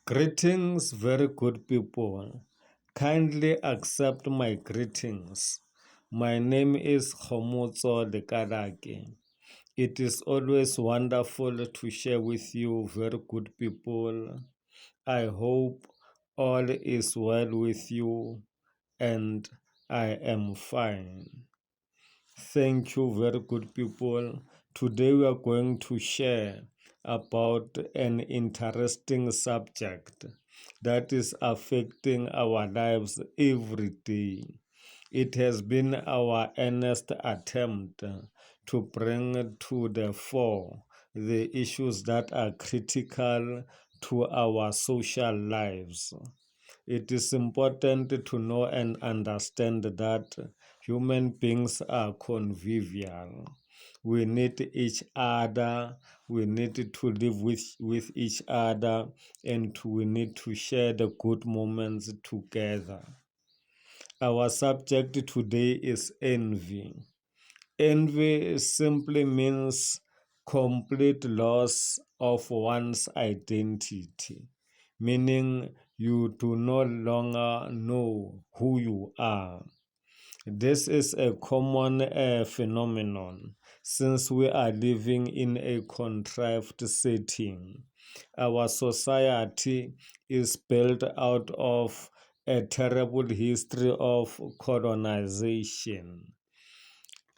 Greetings, very good people. Kindly accept my greetings. My name is Khomotso Lekarake. It is always wonderful to share with you, very good people. I hope all is well with you and I am fine. Thank you, very good people. Today we are going to share about an interesting subject that is affecting our lives every day. It has been our earnest attempt to bring to the fore the issues that are critical to our social lives. It is important to know and understand that human beings are convivial. We need each other. We need to live with each other, and we need to share the good moments together. Our subject today is envy. Envy simply means complete loss of one's identity, meaning you do no longer know who you are. This is a common phenomenon since we are living in a contrived setting. Our society is built out of a terrible history of colonization,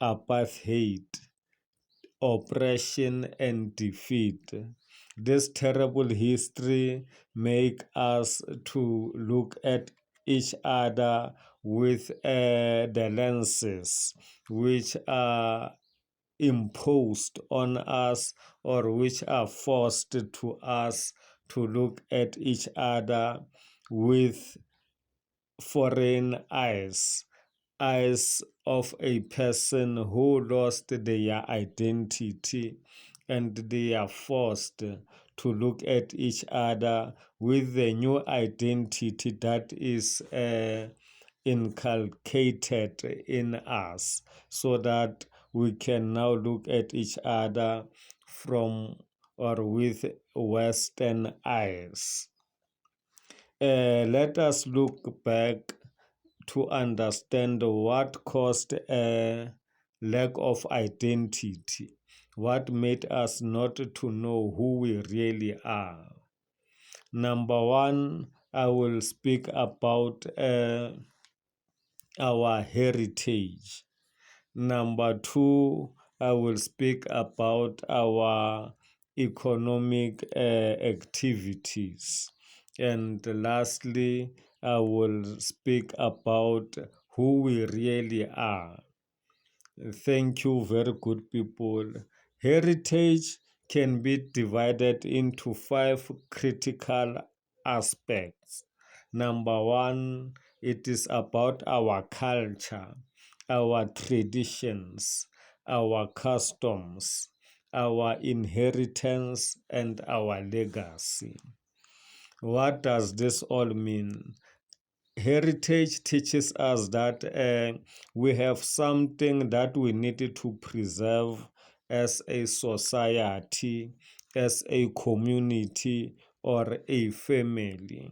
apartheid, oppression and defeat. This terrible history make us to look at each other with the lenses which are imposed on us or which are forced to us to look at each other with foreign eyes of a person who lost their identity, and they are forced to look at each other with the new identity that is inculcated in us, so that we can now look at each other from or with Western eyes. Let us look back to understand what caused a lack of identity, what made us not to know who we really are. Number one, I will speak about our heritage. Number two, I will speak about our economic activities. And lastly, I will speak about who we really are. Thank you, very good people. Heritage can be divided into 5 critical aspects. Number one, it is about our culture, our traditions, our customs, our inheritance, and our legacy. What does this all mean? Heritage teaches us that we have something that we need to preserve as a society, as a community, or a family.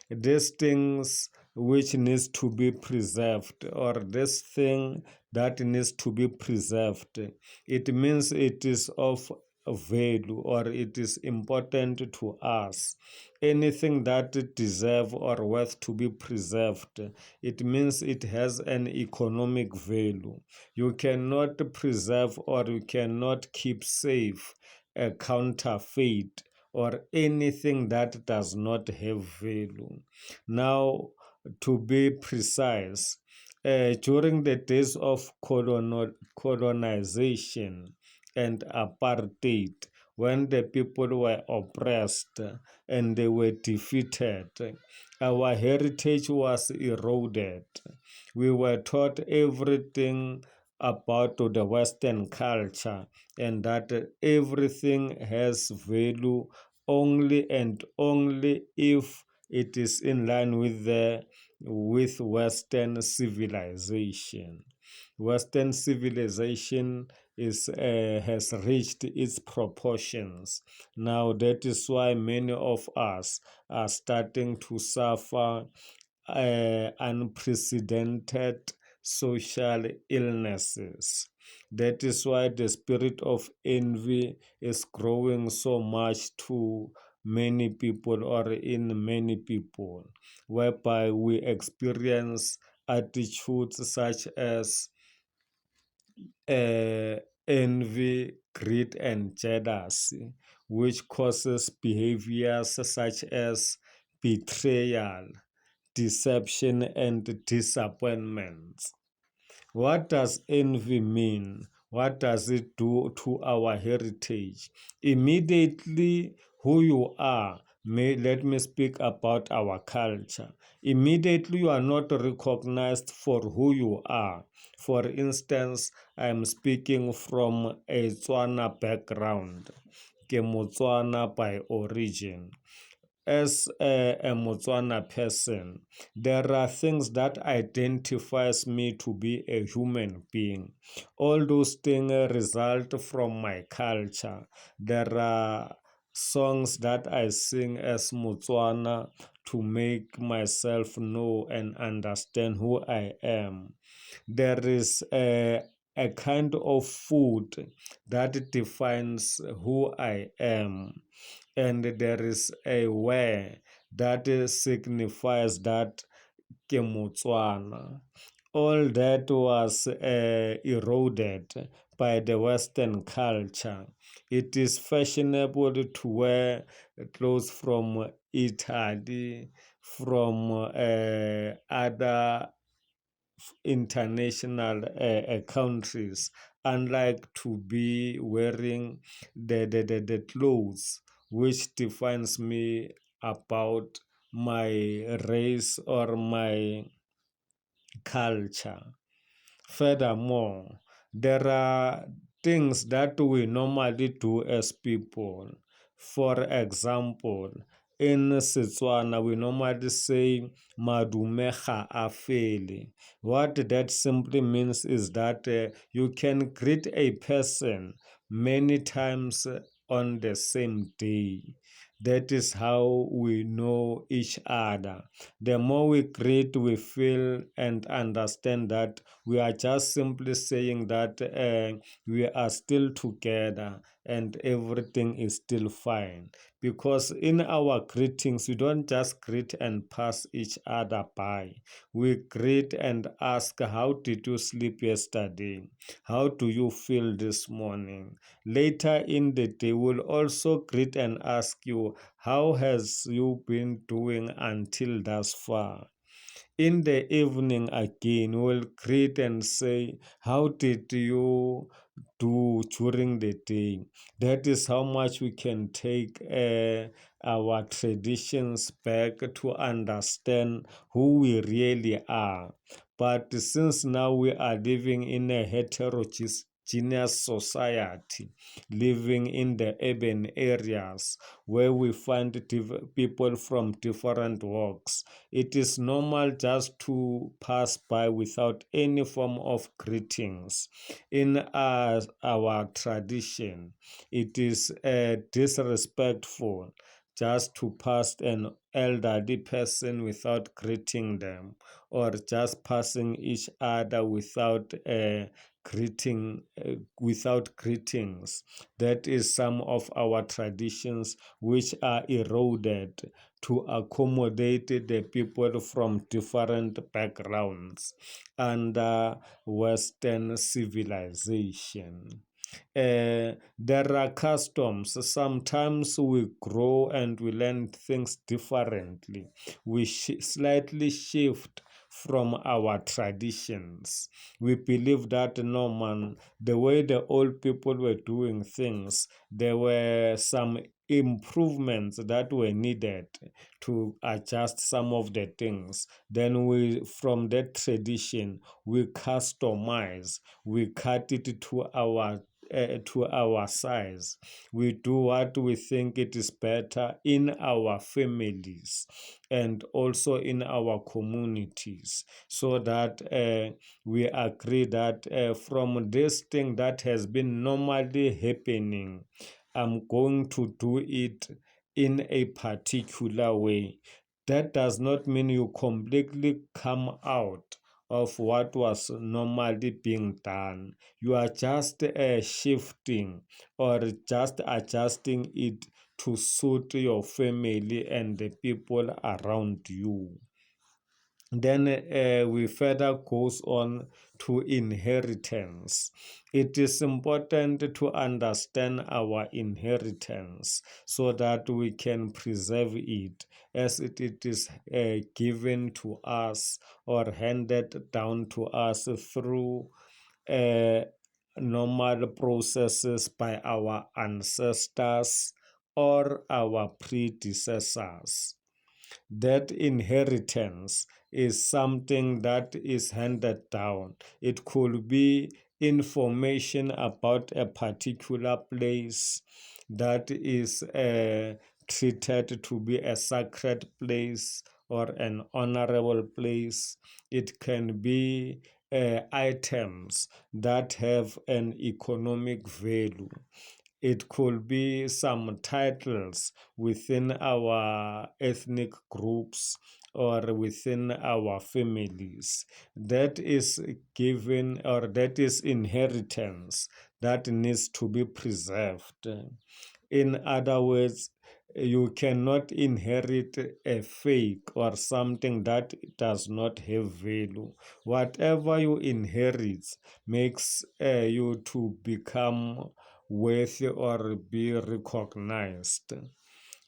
These things which needs to be preserved, or this thing that needs to be preserved, it means it is of value, or it is important to us. Anything that deserve or worth to be preserved, it means it has an economic value. You cannot preserve or you cannot keep safe a counterfeit or anything that does not have value. Now, to be precise, during the days of colonization and apartheid, when the people were oppressed and they were defeated, our heritage was eroded. We were taught everything about the Western culture, and that everything has value only and only if it is in line with Western civilization. Western civilization has reached its proportions. Now that is why many of us are starting to suffer unprecedented social illnesses. That is why the spirit of envy is growing so much to many people or in many people, whereby we experience attitudes such as envy, greed, and jealousy, which causes behaviors such as betrayal, deception, and disappointment. What does envy mean? What does it do to our heritage? Immediately, who you are, let me speak about our culture. Immediately, you are not recognized for who you are. For instance, I am speaking from a Tswana background, ke Motswana by origin. As a Motswana person, there are things that identifies me to be a human being. All those things result from my culture. There are songs that I sing as Motswana to make myself know and understand who I am. There is a kind of food that defines who I am, and there is a way that signifies that ke Motswana. All that was eroded by the Western culture. It is fashionable to wear clothes from Italy, from other international countries, unlike to be wearing the clothes which defines me about my race or my culture. Furthermore, there are things that we normally do as people. For example, in Setswana, we normally say madume ga a fele. What that simply means is that you can greet a person many times on the same day. That is how we know each other. The more we greet, we feel and understand that we are just simply saying that we are still together and everything is still fine. Because in our greetings, we don't just greet and pass each other by. We greet and ask, how did you sleep yesterday? How do you feel this morning? Later in the day, we'll also greet and ask you, how has you been doing until thus far? In the evening again, we'll greet and say, how did you do during the day? That is how much we can take our traditions back to understand who we really are. But since now we are living in a heterogeneous society, living in the urban areas where we find people from different walks, it is normal just to pass by without any form of greetings. In our tradition, it is disrespectful just to pass an elderly person without greeting them, or just passing each other without without greetings. That is some of our traditions which are eroded to accommodate the people from different backgrounds under Western civilization. There are customs. Sometimes we grow and we learn things differently. We slightly shift from our traditions. We believe that no man, the way the old people were doing things, there were some improvements that were needed to adjust some of the things. Then we, from that tradition, we customize, we cut it to our to our size. We do what we think it is better in our families and also in our communities, so that we agree that from this thing that has been normally happening, I'm going to do it in a particular way. That does not mean you completely come out of what was normally being done. You are just shifting or just adjusting it to suit your family and the people around you. Then we further goes on to inheritance. It is important to understand our inheritance so that we can preserve it as it is given to us or handed down to us through uh, normal processes by our ancestors or our predecessors. That inheritance is something that is handed down. It could be information about a particular place that is treated to be a sacred place or an honorable place. It can be items that have an economic value. It could be some titles within our ethnic groups or within our families. That is given, or that is inheritance that needs to be preserved. In other words, you cannot inherit a fake or something that does not have value. Whatever you inherit makes you to become worthy or be recognized.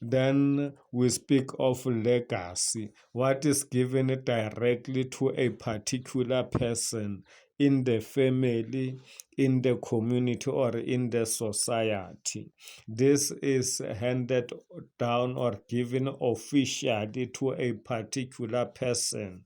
Then we speak of legacy, what is given directly to a particular person in the family, in the community, or in the society. This is handed down or given officially to a particular person,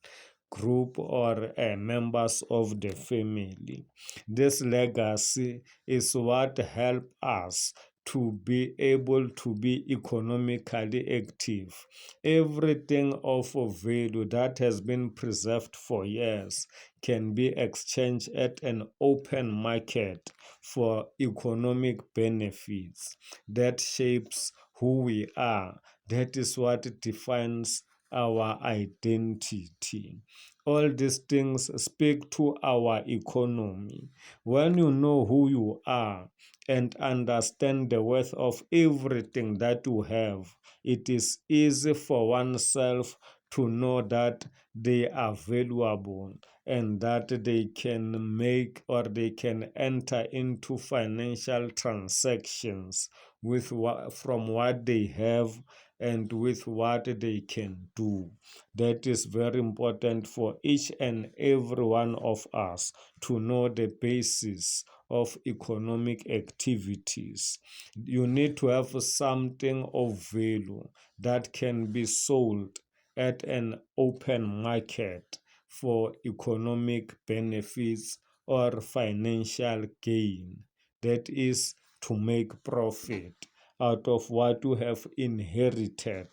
group, or members of the family. This legacy is what help us to be able to be economically active. Everything of value that has been preserved for years can be exchanged at an open market for economic benefits. That shapes who we are. That is what defines our identity. All these things speak to our economy. When you know who you are and understand the worth of everything that you have, it is easy for oneself to know that they are valuable and that they can make or they can enter into financial transactions with from what they have and with what they can do. That is very important for each and every one of us to know the basis of economic activities. You need to have something of value that can be sold at an open market for economic benefits or financial gain. That is to make profit out of what you have inherited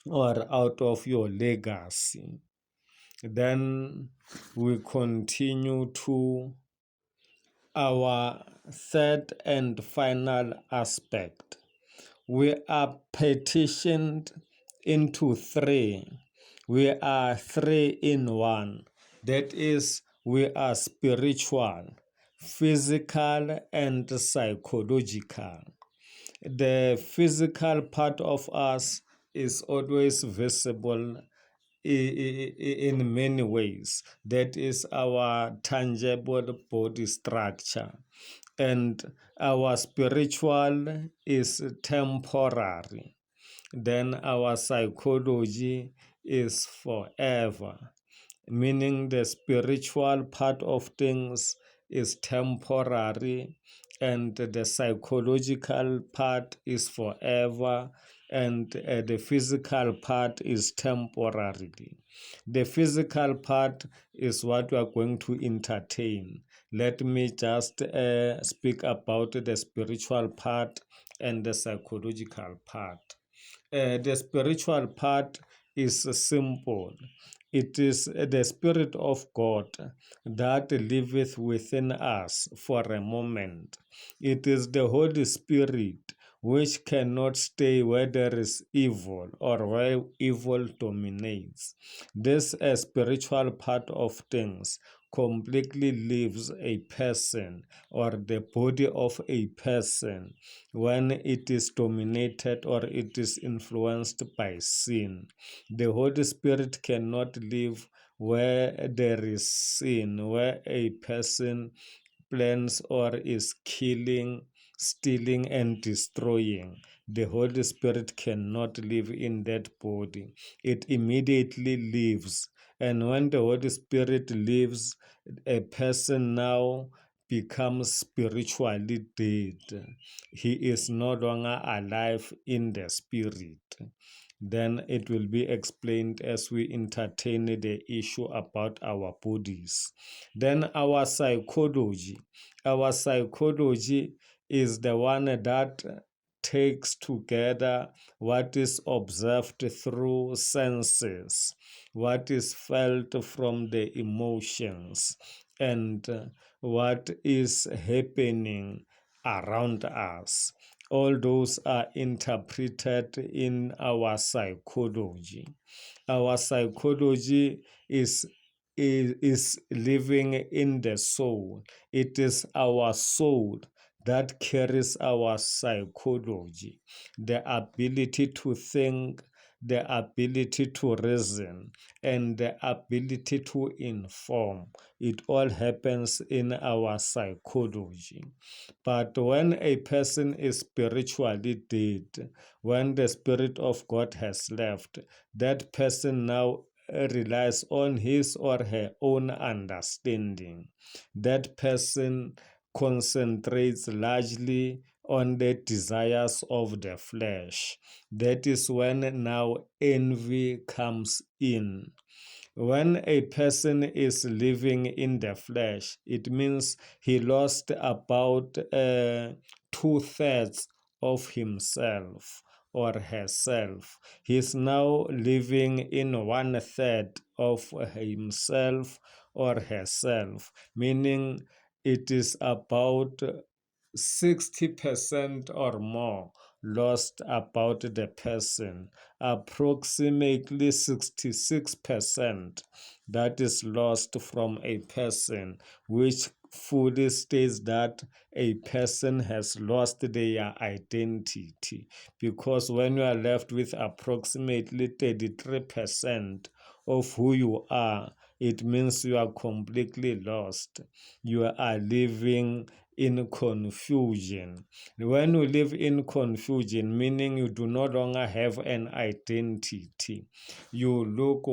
or out of your legacy. Then we continue to our third and final aspect. We are petitioned into three. We are three in one. That is, we are spiritual, physical, and psychological. The physical part of us is always visible in many ways. That is our tangible body structure. And our spiritual is temporary. Then our psychology is forever, meaning the spiritual part of things is temporary and the psychological part is forever, and the physical part is temporarily. The physical part is what we are going to entertain. Let me just speak about the spiritual part and the psychological part. The spiritual part is simple. It is the Spirit of God that liveth within us for a moment. It is the Holy Spirit which cannot stay where there is evil or where evil dominates. This spiritual part of things completely leaves a person or the body of a person when it is dominated or it is influenced by sin. The Holy Spirit cannot live where there is sin, where a person plans or is killing, stealing, and destroying. The Holy Spirit cannot live in that body. It immediately leaves. And when the Holy Spirit leaves, a person now becomes spiritually dead. He is no longer alive in the spirit. Then it will be explained as we entertain the issue about our bodies. Then our psychology. Our psychology is the one that takes together what is observed through senses, what is felt from the emotions, and what is happening around us. All those are interpreted in our psychology. Our psychology is living in the soul. It is our soul that carries our psychology, the ability to think, the ability to reason, and the ability to inform. It all happens in our psychology. But when a person is spiritually dead, when the Spirit of God has left, that person now relies on his or her own understanding. That person concentrates largely on the desires of the flesh. That is when now envy comes in. When a person is living in the flesh, it means he lost about two-thirds of himself or herself. He is now living in one-third of himself or herself, meaning it is about 60% or more lost about the person, approximately 66% that is lost from a person, which fully states that a person has lost their identity. Because when you are left with approximately 33% of who you are, it means you are completely lost. You are living in confusion. When you live in confusion, meaning you do no longer have an identity, you look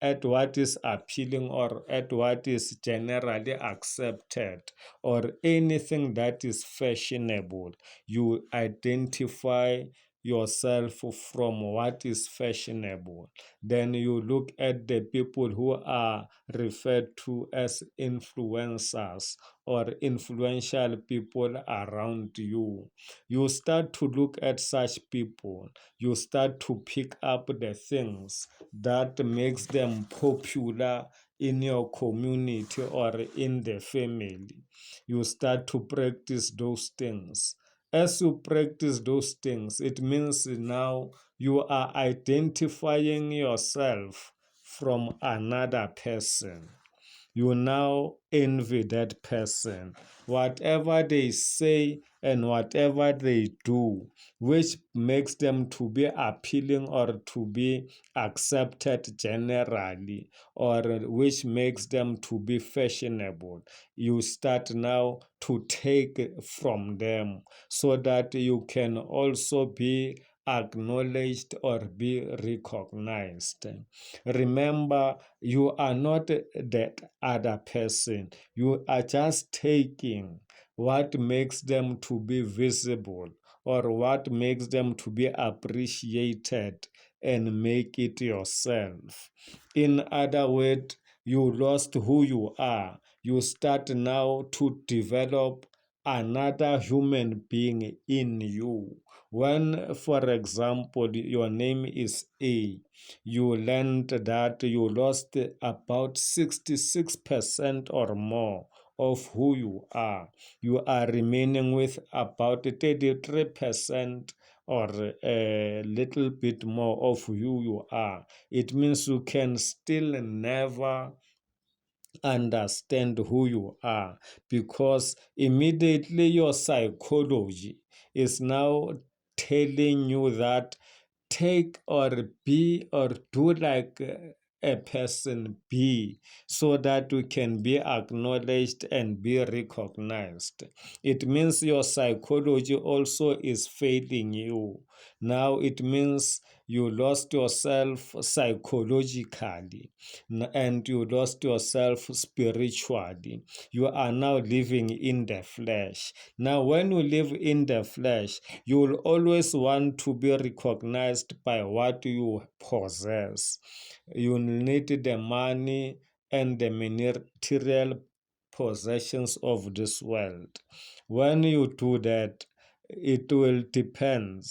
at what is appealing or at what is generally accepted or anything that is fashionable. You identify yourself from what is fashionable. Then you look at the people who are referred to as influencers or influential people around you. You start to look at such people. You start to pick up the things that makes them popular in your community or in the family. You start to practice those things. As you practice those things, it means now you are identifying yourself from another person. You now envy that person. Whatever they say and whatever they do, which makes them to be appealing or to be accepted generally, or which makes them to be fashionable, you start now to take from them so that you can also be acknowledged or be recognized. Remember, you are not that other person. You are just taking what makes them to be visible or what makes them to be appreciated, and make it yourself. In other words, you lost who you are. You start now to develop another human being in you. When, for example, your name is A, you learned that you lost about 66% or more of who you are. You are remaining with about 33% or a little bit more of who you are. It means you can still never understand who you are, because immediately your psychology is now telling you that take or be or do like a person B, so that you can be acknowledged and be recognized. It means your psychology also is failing you. Now it means you lost yourself psychologically and you lost yourself spiritually. You are now living in the flesh. Now, when you live in the flesh, you will always want to be recognized by what you possess. You need the money and the material possessions of this world. When you do that, it will depend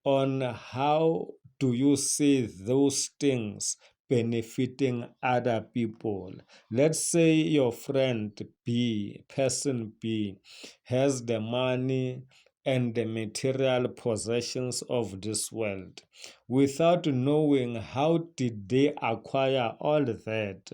on how do you see those things benefiting other people. Let's say your friend B, person B, has the money and the material possessions of this world. Without knowing how did they acquire all that,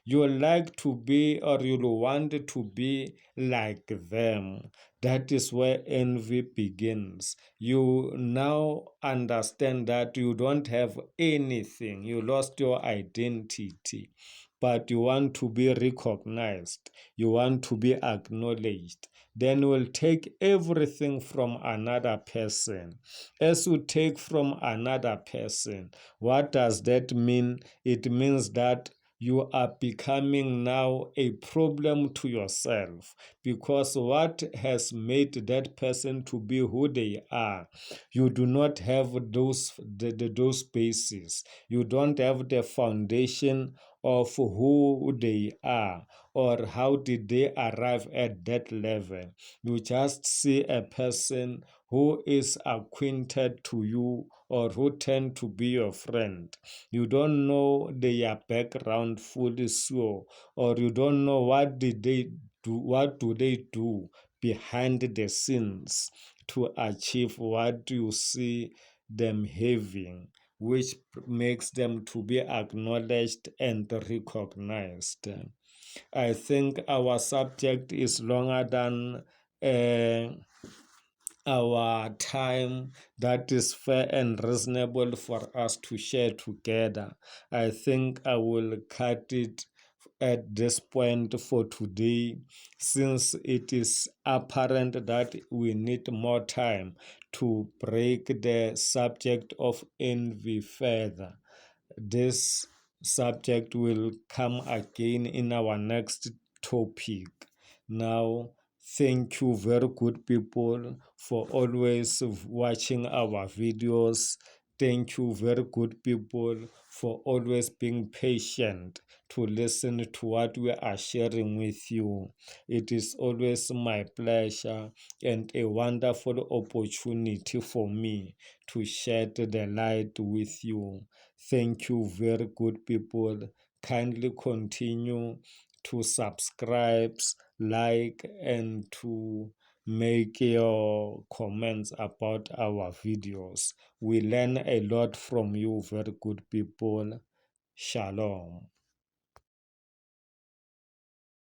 you like to be or you want to be like them. That is where envy begins. You now understand that you don't have anything. You lost your identity, but you want to be recognized. You want to be acknowledged. Then you will take everything from another person. As you take from another person, what does that mean? It means that you are becoming now a problem to yourself, because what has made that person to be who they are, you do not have those bases. You don't have the foundation of who they are or how did they arrive at that level. You just see a person who is acquainted to you or who tend to be your friend. You don't know their background fully so, or you don't know what did they do, what do they do behind the scenes to achieve what you see them having, which makes them to be acknowledged and recognized. I think our subject is longer than our time that is fair and reasonable for us to share together. I think I will cut it at this point for today, since it is apparent that we need more time to break the subject of envy further. This subject will come again in our next topic. Now, thank you, very good people, for always watching our videos. Thank you, very good people, for always being patient to listen to what we are sharing with you. It is always my pleasure and a wonderful opportunity for me to shed the light with you. Thank you, very good people. Kindly continue to subscribe, like, and to make your comments about our videos. We learn a lot from you, very good people. Shalom.